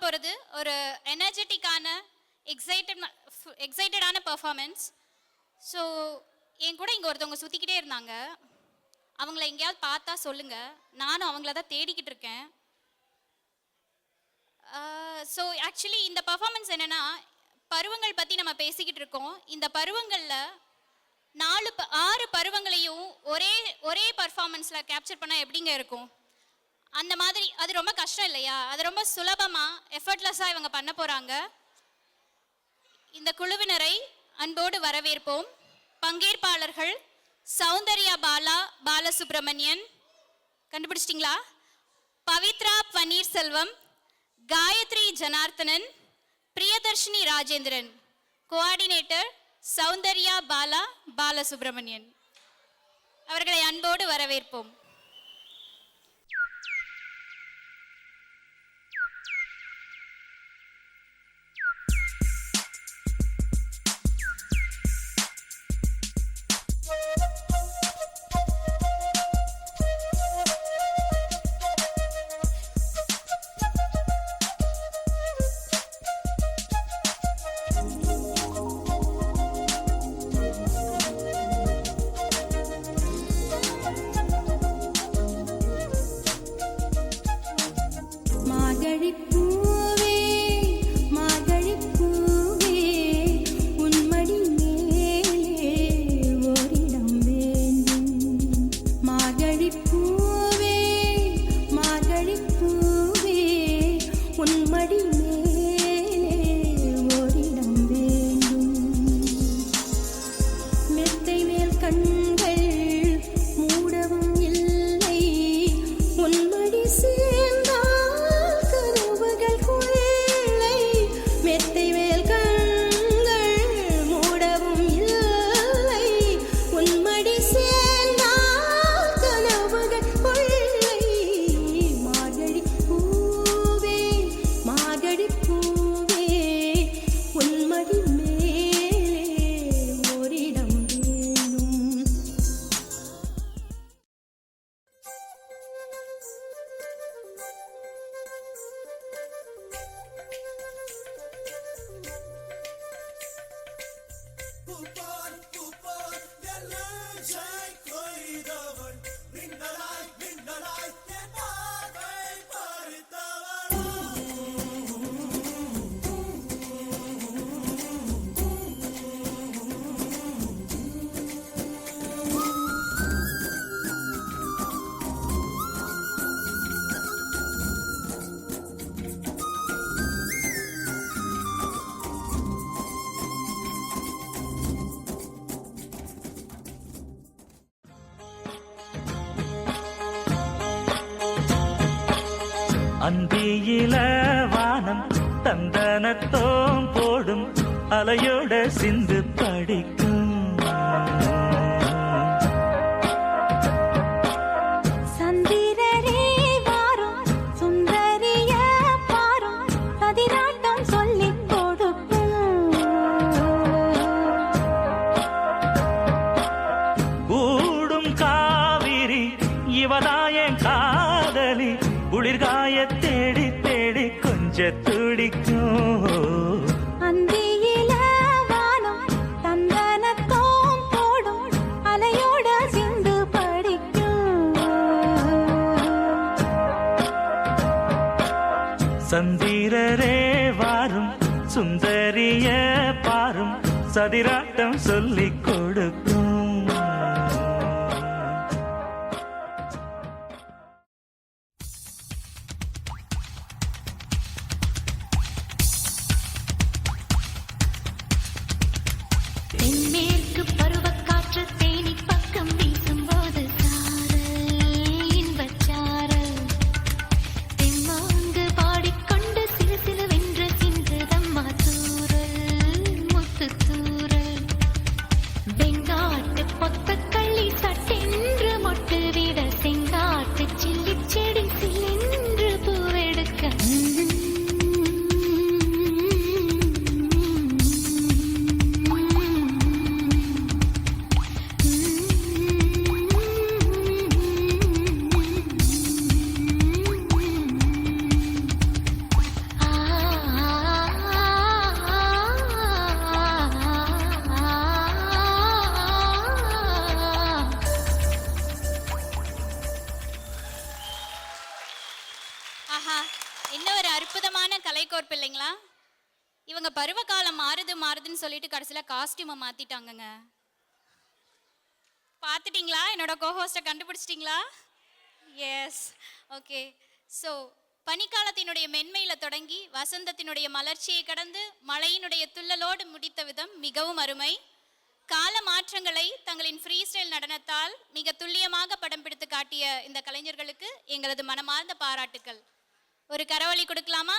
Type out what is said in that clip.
போகிறது ஒரு எனர்ஜெட்டிக்கான எக்ஸைட்டடான performance. So என் கூட இங்கே ஒருத்தவங்க சுற்றிக்கிட்டே இருந்தாங்க. அவங்கள எங்கேயாவது பார்த்தா சொல்லுங்கள், நானும் அவங்கள தான் தேடிக்கிட்டு இருக்கேன். ஸோ ஆக்சுவலி இந்த பர்ஃபார்மன்ஸ் என்னென்னா, பருவங்கள் பற்றி நம்ம பேசிக்கிட்டு இருக்கோம். இந்த பருவங்களில் 6 பருவங்களையும் ஒரே பர்ஃபார்மன்ஸில் கேப்சர் பண்ணால் எப்படிங்க இருக்கும்? அந்த மாதிரி அது ரொம்ப கஷ்டம் இல்லையா? அது ரொம்ப சுலபமாக எஃபர்ட்லெஸ்ஸாக இவங்க பண்ண போகிறாங்க. இந்த குழுவினரை அன்போடு வரவேற்போம். பங்கேற்பாளர்கள் சௌந்தர்யா பாலசுப்ரமணியன், கண்டுபிடிச்சிட்டிங்களா? பவித்ரா பன்னீர்செல்வம், காயத்ரி ஜனார்த்தனன், பிரியதர்ஷினி ராஜேந்திரன். கோஆர்டினேட்டர் சௌந்தர்யா பாலசுப்ரமணியன். அவர்களை அன்போடு வரவேற்போம். அந்தியில வானம் தந்தனத்தோம் போடும் அலையோட சிந்து படிக்கும். சந்திரரே வாரும் சுந்தரிய பாரும் பதினாட்டம் சொல்லிக் கொடுக்கும். கூடும் காவிரி இவதாயன் காதலி குளிர்காய தேடி தேடி கொஞ்ச துடிக்கும். அந்தியில வானம் தந்தனத்தோம் போடும் அலையோட சிந்து படிக்கும். சந்திரரே வாரும் சுந்தரிய பாரும் சதிராட்டம் சொல்லிக் கொடுக்கும். தென்மேற்கு பருவக்காற்று தேனி பக்கம் வீசும்போது சாரல் இன்பச்சாரல் தெம்மாங்கு பாடிக்கொண்டு சிறு சிறு வென்று சிந்துதம்மா தூரல் முத்து தூரல் பெங்கால் ஆஹா, என்ன ஒரு அற்புதமான கலைக்கோர்ப்பு இல்லைங்களா? இவங்க பருவகாலம் மாறுது மாறுதுன்னு சொல்லிட்டு கடைசியில காஸ்டியூமை மாத்திட்டாங்கங்க. பார்த்துட்டீங்களா? என்னோட கோஹோஸ்ட்டை கண்டுபிடிச்சிட்டிங்களா? எஸ். ஓகே. ஸோ பனிக்காலத்தினுடைய மென்மையில தொடங்கி வசந்தத்தினுடைய மலர்ச்சியை கடந்து மழையினுடைய துள்ளலோடு முடித்த விதம் மிகவும் அருமை. கால மாற்றங்களை தங்களின் ஃப்ரீ ஸ்டைல் நடனத்தால் மிக துல்லியமாக படம் பிடித்து காட்டிய இந்த கலைஞர்களுக்கு எங்களது மனமார்ந்த பாராட்டுக்கள். ஒரு கரவொலி கொடுக்கலாமா?